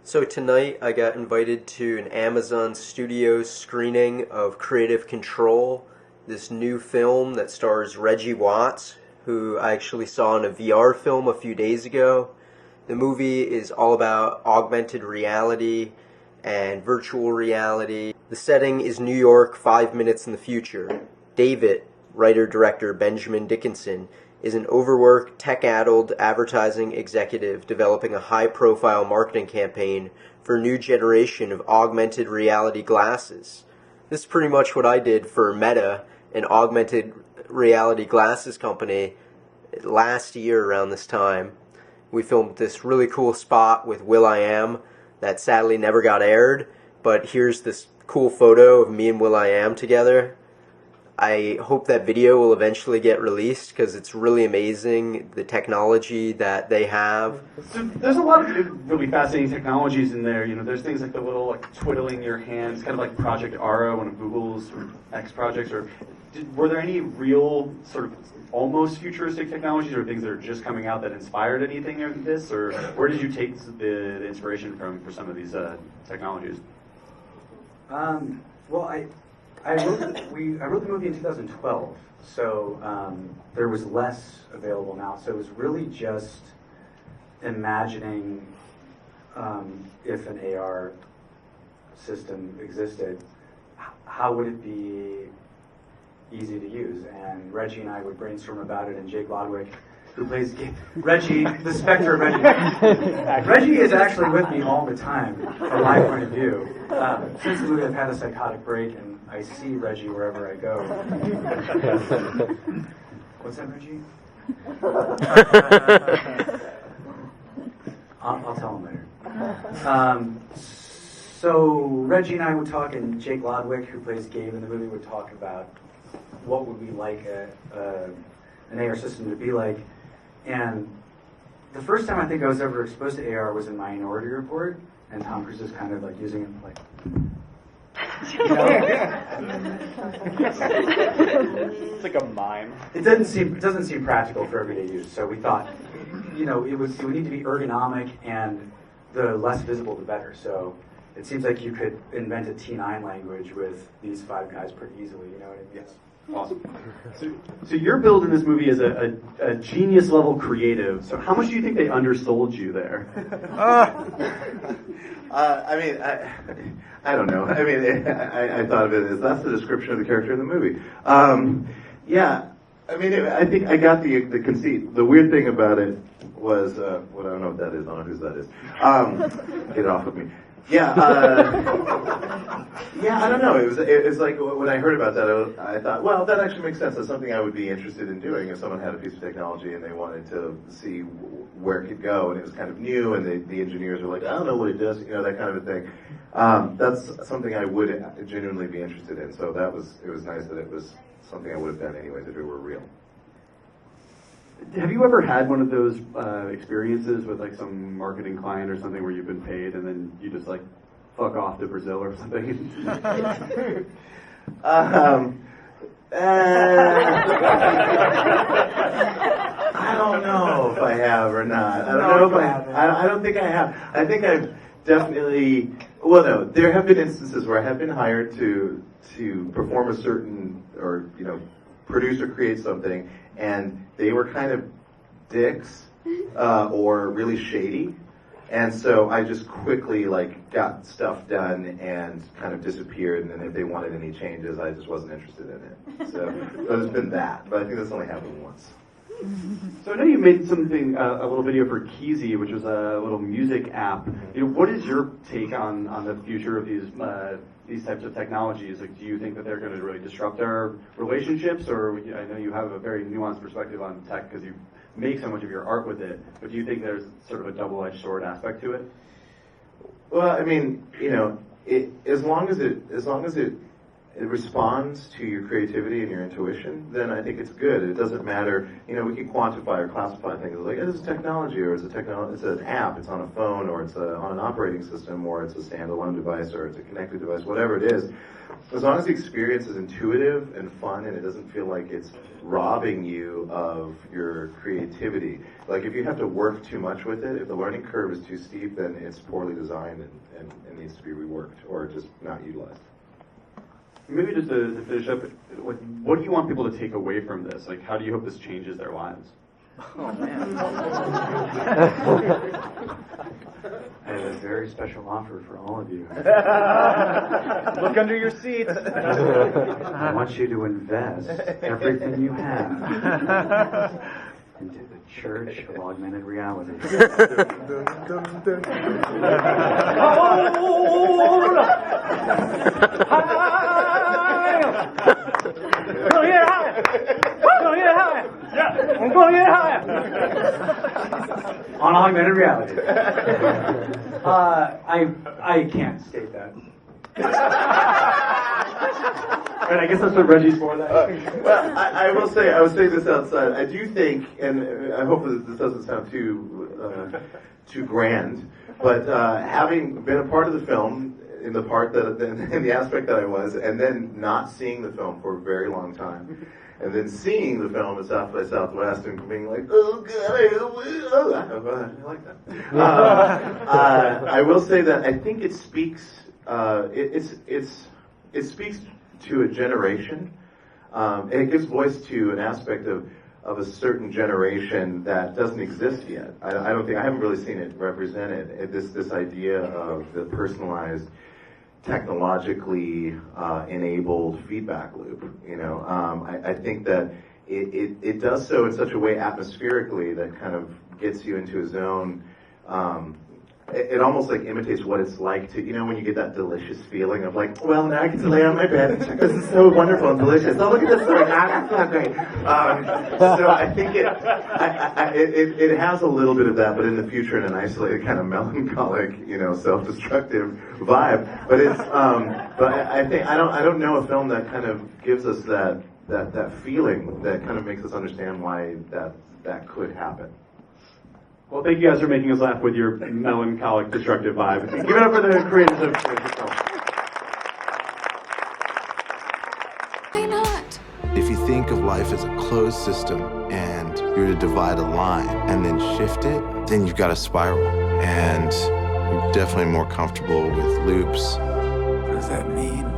So tonight I got invited to an Amazon Studios screening of Creative Control, this new film that stars Reggie Watts, who I actually saw in a VR film a few days ago. The movie is all about augmented reality and virtual reality. The setting is New York 5 minutes in the future. David, writer-director Benjamin Dickinson, is an overworked, tech-addled advertising executive developing a high-profile marketing campaign for a new generation of augmented reality glasses. This is pretty much what I did for Meta, an augmented reality glasses company, last year around this time. We filmed this really cool spot with will.i.am that sadly never got aired, but here's this cool photo of me and will.i.am together. I hope that video will eventually get released because it's really amazing, the technology that they have. So there's a lot of really fascinating technologies in there. You know, there's things like the little twiddling your hands, kind of like Project Ara, one of Google's X projects. Were there any real sort of almost futuristic technologies or things that are just coming out that inspired anything of this? Or where did you take the inspiration from for some of these technologies? I wrote the movie in 2012, so there was less available now. So it was really just imagining if an AR system existed, how would it be easy to use? And Reggie and I would brainstorm about it, and Jake Lodwick, who plays Reggie, the specter of Reggie. Reggie is actually with me all the time, from my point of view. Since the movie, I've had a psychotic break, and I see Reggie wherever I go. What's that, Reggie? I'll tell him later. So Reggie and I would talk, and Jake Lodwick, who plays Gabe in the movie, would talk about what would we like an AR system to be like. And the first time I think I was ever exposed to AR was in Minority Report, and Tom Cruise is kind of like using it like, you know? It's like a mime. It doesn't seem practical for everyday use. So we thought, you know, it would need to be ergonomic, and the less visible the better. So it seems like you could invent a T9 language with these five guys pretty easily. You know what I mean? Yes. Awesome. So you're billed in this movie as a genius level creative. So how much do you think they undersold you there? I don't know. I mean, I thought of it as that's the description of the character in the movie. Yeah. I mean, I think I got the conceit. The weird thing about it was, well, I don't know what that is. I don't know whose that is. Get it off of me. Yeah, yeah. I don't know. It was like when I heard about that, I thought, well, that actually makes sense. That's something I would be interested in doing if someone had a piece of technology and they wanted to see where it could go, and it was kind of new, and the engineers were like, I don't know what it does, you know, that kind of a thing. That's something I would genuinely be interested in. So it was nice that it was something I would have done anyways if it were real. Have you ever had one of those experiences with like some marketing client or something where you've been paid and then you just like fuck off to Brazil or something? I don't know if I have or not. I don't think I have. I think I've definitely. Well, no, there have been instances where I have been hired to perform a certain or produce or create something, and they were kind of dicks or really shady, and so I just quickly got stuff done and kind of disappeared, and then if they wanted any changes, I just wasn't interested in it. So there's been that, but I think that's only happened once. So I know you made something, a little video for Keezy, which was a little music app. What is your take on the future of these types of technologies? Like, do you think that they're going to really disrupt our relationships, or I know you have a very nuanced perspective on tech because you make so much of your art with it, but do you think there's sort of a double-edged sword aspect to it? Well, I mean, as long as it it responds to your creativity and your intuition, then I think it's good. It doesn't matter, we can quantify or classify things like, this is technology, or it's an app, it's on a phone, or it's on an operating system, or it's a standalone device, or it's a connected device, whatever it is. As long as the experience is intuitive and fun and it doesn't feel like it's robbing you of your creativity. Like if you have to work too much with it, if the learning curve is too steep, then it's poorly designed and needs to be reworked or just not utilized. Maybe just to finish up, what do you want people to take away from this? Like, how do you hope this changes their lives? Oh, man. I have a very special offer for all of you. Look under your seats. I want you to invest everything you have into the Church of Augmented Reality. I'm going to get higher. On augmented reality. I can't state that. And I guess that's what Reggie's for. Well, I will say this outside. I do think, and I hope that this doesn't sound too grand, but having been a part of the film in the aspect that I was, and then not seeing the film for a very long time, and then seeing the film at South by Southwest and being like, oh God, I like that. I will say that I think it speaks. It speaks to a generation. It gives voice to an aspect of a certain generation that doesn't exist yet. I haven't really seen it represented. This idea of the personalized, technologically enabled feedback loop. I think that it does so in such a way atmospherically that kind of gets you into a zone. It almost like imitates what it's like to, when you get that delicious feeling of like, well, now I get to lay on my bed and check this is so wonderful and delicious. Oh, look at this story. That's not great. So I think it has a little bit of that, but in the future in an isolated kind of melancholic, self-destructive vibe. But it's, but I think I don't know a film that kind of gives us that feeling that kind of makes us understand why that could happen. Well, thank you guys for making us laugh with your melancholic, destructive vibe. Give it up for the creators of the film. Why not? If you think of life as a closed system and you're to divide a line and then shift it, then you've got a spiral. And you're definitely more comfortable with loops. What does that mean?